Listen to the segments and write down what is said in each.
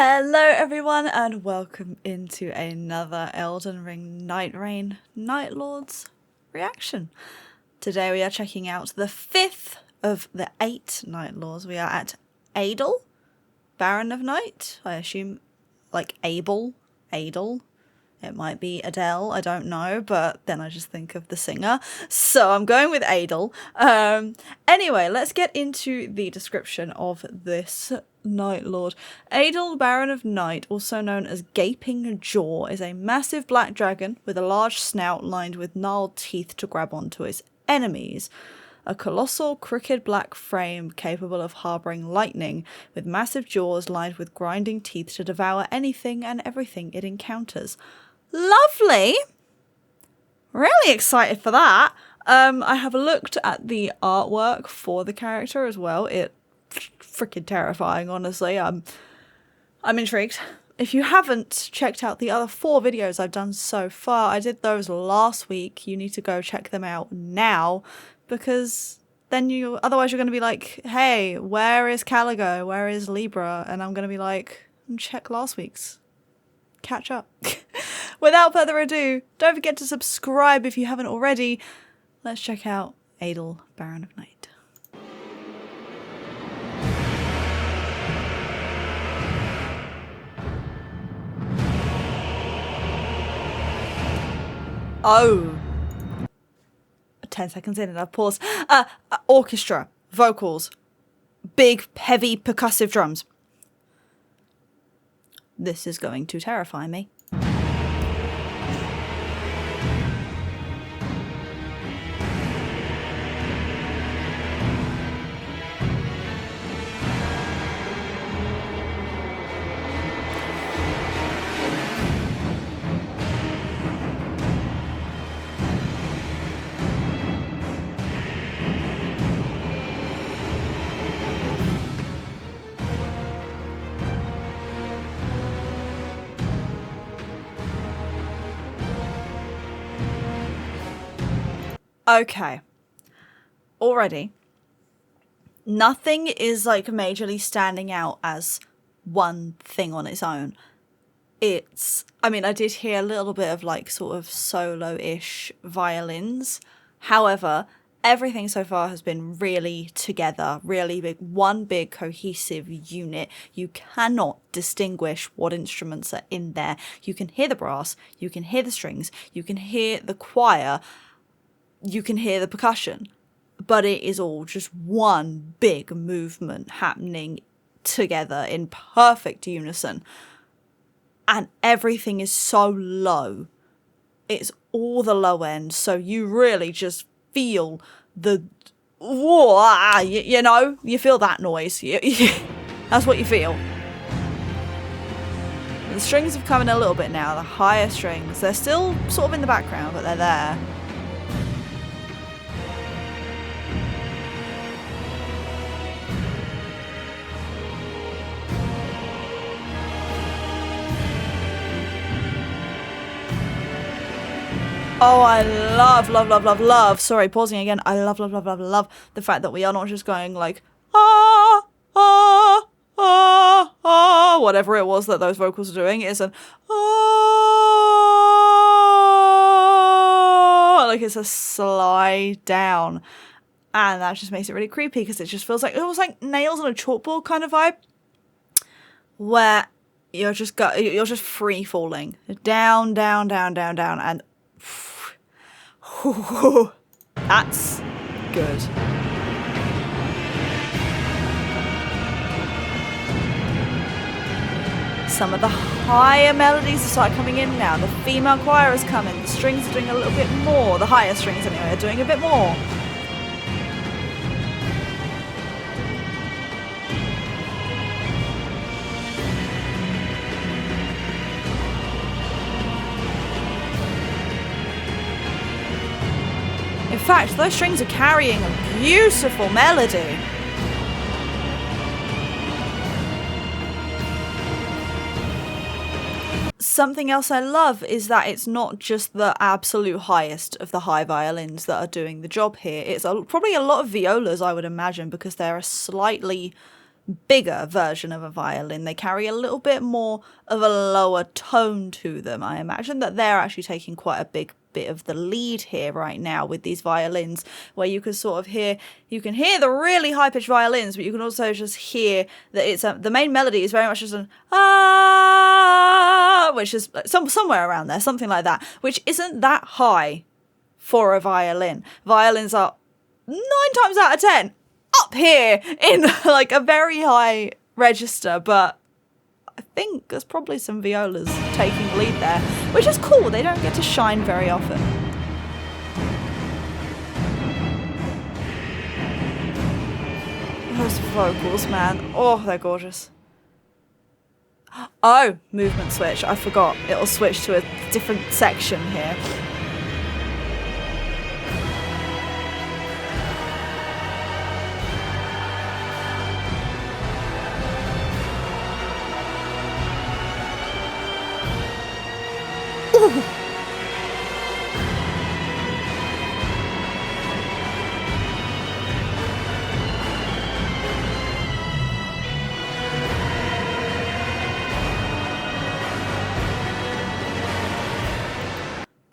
Hello everyone and welcome into another Elden Ring Night Rain Night Lords reaction. Today we are checking out the 5th of the 8 Night Lords. We are at Adel, Baron of Night. I assume like Adel. It might be Adele, I don't know, but then I just think of the singer. So I'm going with Adel. Anyway, let's get into the description of this Night Lord. Adel, Baron of Night, also known as Gaping Jaw, is a massive black dragon with a large snout lined with gnarled teeth to grab onto its enemies. A colossal, crooked black frame capable of harbouring lightning, with massive jaws lined with grinding teeth to devour anything and everything it encounters. Lovely! Really excited for that. I have looked at the artwork for the character as well. It's freaking terrifying, honestly. I'm intrigued. If you haven't checked out the other 4 videos I've done so far, I did those last week. You need to go check them out now, because then otherwise you're going to be like, hey, where is Caligo? Where is Libra? And I'm going to be like, check last week's. Catch up. Without further ado, don't forget to subscribe if you haven't already. Let's check out Adel, Baron of Night. Oh. 10 seconds in and I've paused. Orchestra, vocals, big, heavy, percussive drums. This is going to terrify me. Okay. Already, nothing is like majorly standing out as one thing on its own. I mean, I did hear a little bit of like sort of solo-ish violins. However, everything so far has been really together, really big, one big cohesive unit. You cannot distinguish what instruments are in there. You can hear the brass, you can hear the strings, you can hear the choir, you can hear the percussion, but it is all just one big movement happening together in perfect unison. And everything is so low. It's all the low end, so you really just feel the, whoa, you know, you feel that noise. That's what you feel. The strings have come in a little bit now, the higher strings. They're still sort of in the background, but they're there. Oh, I love. Sorry, pausing again. I love the fact that we are not just going like, whatever it was that those vocals are doing. It's an, like it's a slide down. And that just makes it really creepy because it just feels like, it was like nails on a chalkboard kind of vibe. Where you're just free falling. Down, and that's good. Some of the higher melodies start coming in now. The female choir is coming. The strings are doing a little bit more. The higher strings anyway are doing a bit more. In fact, those strings are carrying a beautiful melody. Something else I love is that it's not just the absolute highest of the high violins that are doing the job here. It's probably a lot of violas, I would imagine, because they're a slightly bigger version of a violin. They carry a little bit more of a lower tone to them. I imagine that they're actually taking quite a big bit of the lead here right now with these violins, where you can sort of hear, you can hear the really high-pitched violins, but you can also just hear that it's the main melody is very much just an ah, which is somewhere around there, something like that, which isn't that high for a violin. Violins are 9 times out of 10 up here in like a very high register, but I think there's probably some violas taking the lead there, which is cool. They don't get to shine very often. Those vocals, man. Oh, they're gorgeous. Oh, movement switch. I forgot. It'll switch to a different section here. Ooh.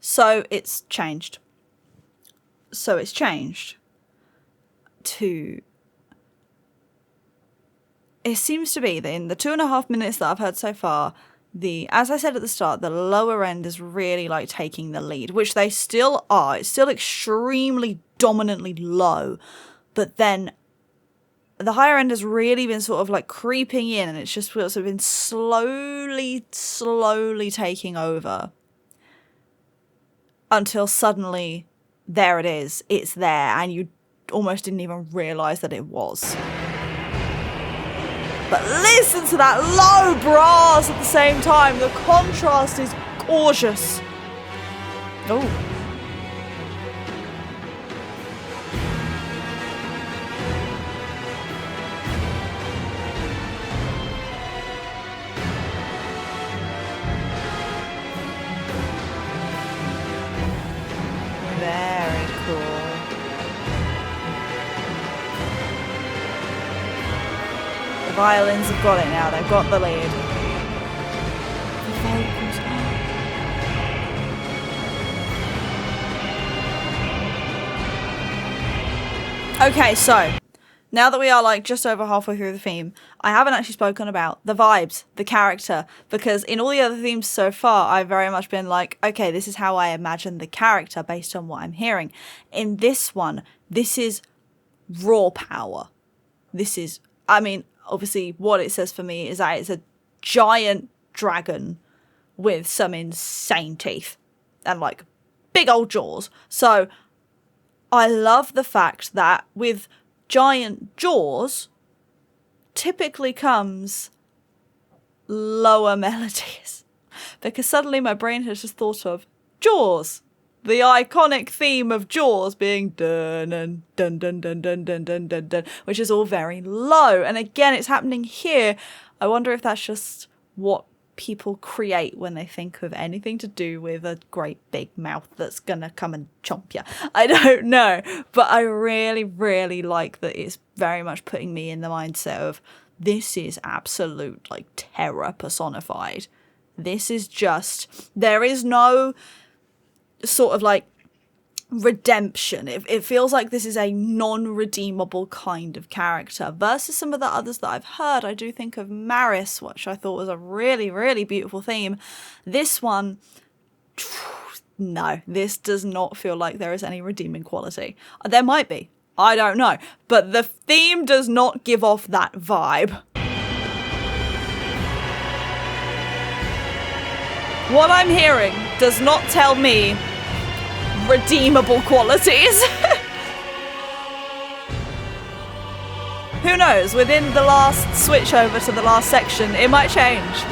So it's changed. To... It seems to be that in the 2.5 minutes that I've heard so far, as I said at the start, the lower end is really like taking the lead, which they still are. It's still extremely dominantly low, but then the higher end has really been sort of like creeping in, and it's just sort of been slowly taking over until suddenly there it is. It's there, and you almost didn't even realize that it was. But listen to that low brass at the same time. The contrast is gorgeous. Oh. Very cool. The violins have got it now. They've got the lead. The vocals. Okay, so now that we are like just over halfway through the theme, I haven't actually spoken about the vibes, the character, because in all the other themes so far, I've very much been like, okay, this is how I imagine the character based on what I'm hearing. In this one, this is raw power. This is, I mean, obviously what it says for me is that it's a giant dragon with some insane teeth and like big old jaws. So I love the fact that with giant jaws typically comes lower melodies, because suddenly my brain has just thought of Jaws, the iconic theme of Jaws being dun dun dun dun dun dun dun dun dun dun, which is all very low. And again, it's happening here. I wonder if that's just what people create when they think of anything to do with a great big mouth that's gonna come and chomp you. I don't know, but I really like that it's very much putting me in the mindset of this is absolute like terror personified. This is just, there is no sort of like redemption. It feels like this is a non-redeemable kind of character versus some of the others that I've heard. I do think of Maris, which I thought was a really beautiful theme. This one, no, this does not feel like there is any redeeming quality. There might be, I don't know, but the theme does not give off that vibe. What I'm hearing does not tell me redeemable qualities. Who knows, within the last switch over to the last section, it might change.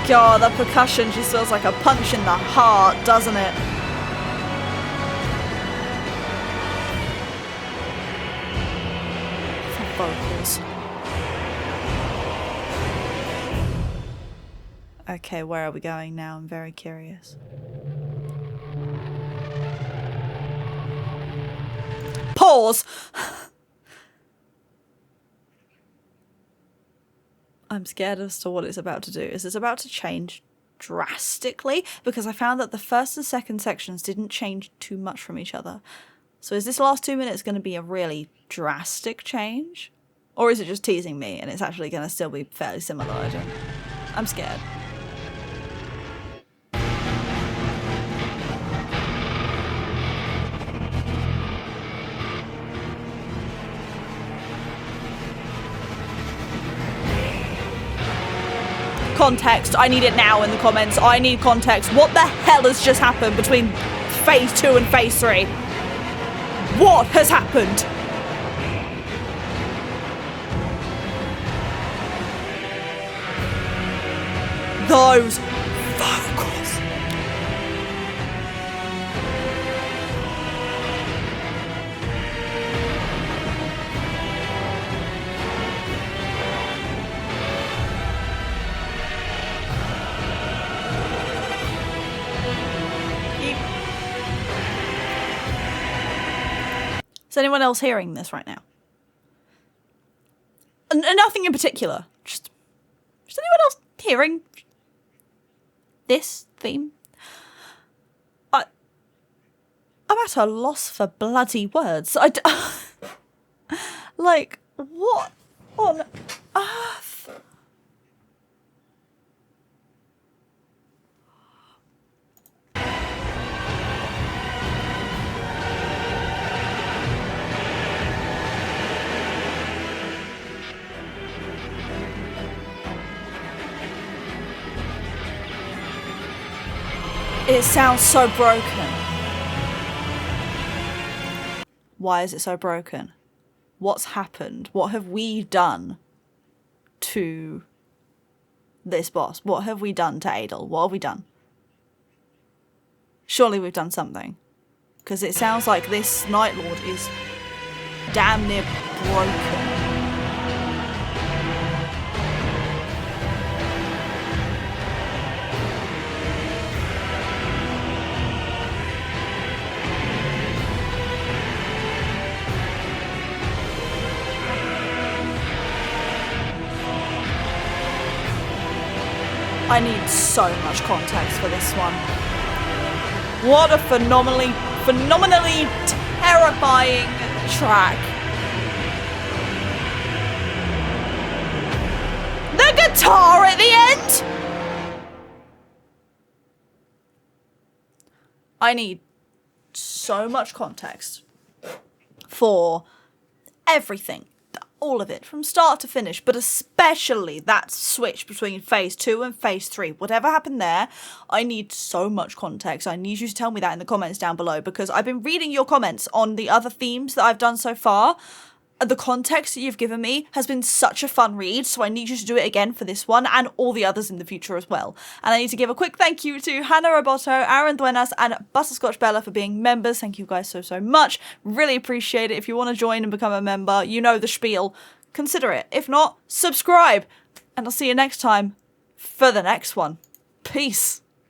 God, the percussion just feels like a punch in the heart, doesn't it? The vocals. pause. Okay, where are we going now? I'm very curious. Pause! I'm scared as to what it's about to do. Is this about to change drastically? Because I found that the first and second sections didn't change too much from each other. So is this last 2 minutes going to be a really drastic change? Or is it just teasing me and it's actually going to still be fairly similar? I'm scared. Context. I need it now in the comments. I need context. What the hell has just happened between phase 2 and phase 3? What has happened? Those vocals. Is anyone else hearing this right now? Nothing in particular. Just anyone else hearing this theme? I'm at a loss for bloody words. Like, what on earth? It sounds so broken. Why is it so broken? What's happened? What have we done to this boss? What have we done to Adel? What have we done? Surely we've done something. Because it sounds like this Night Lord is damn near broken. I need so much context for this one. What a phenomenally terrifying track. The guitar at the end! I need so much context for everything. All of it, from start to finish, but especially that switch between phase 2 and phase 3. Whatever happened there, I need so much context. I need you to tell me that in the comments down below, because I've been reading your comments on the other themes that I've done so far. The context that you've given me has been such a fun read, so I need you to do it again for this one and all the others in the future as well. And I need to give a quick thank you to Hannah Roboto, Aaron Duenas, and Butterscotch Bella for being members. Thank you guys so much. Really appreciate it. If you want to join and become a member, you know the spiel. Consider it. If not, subscribe. And I'll see you next time for the next one. Peace.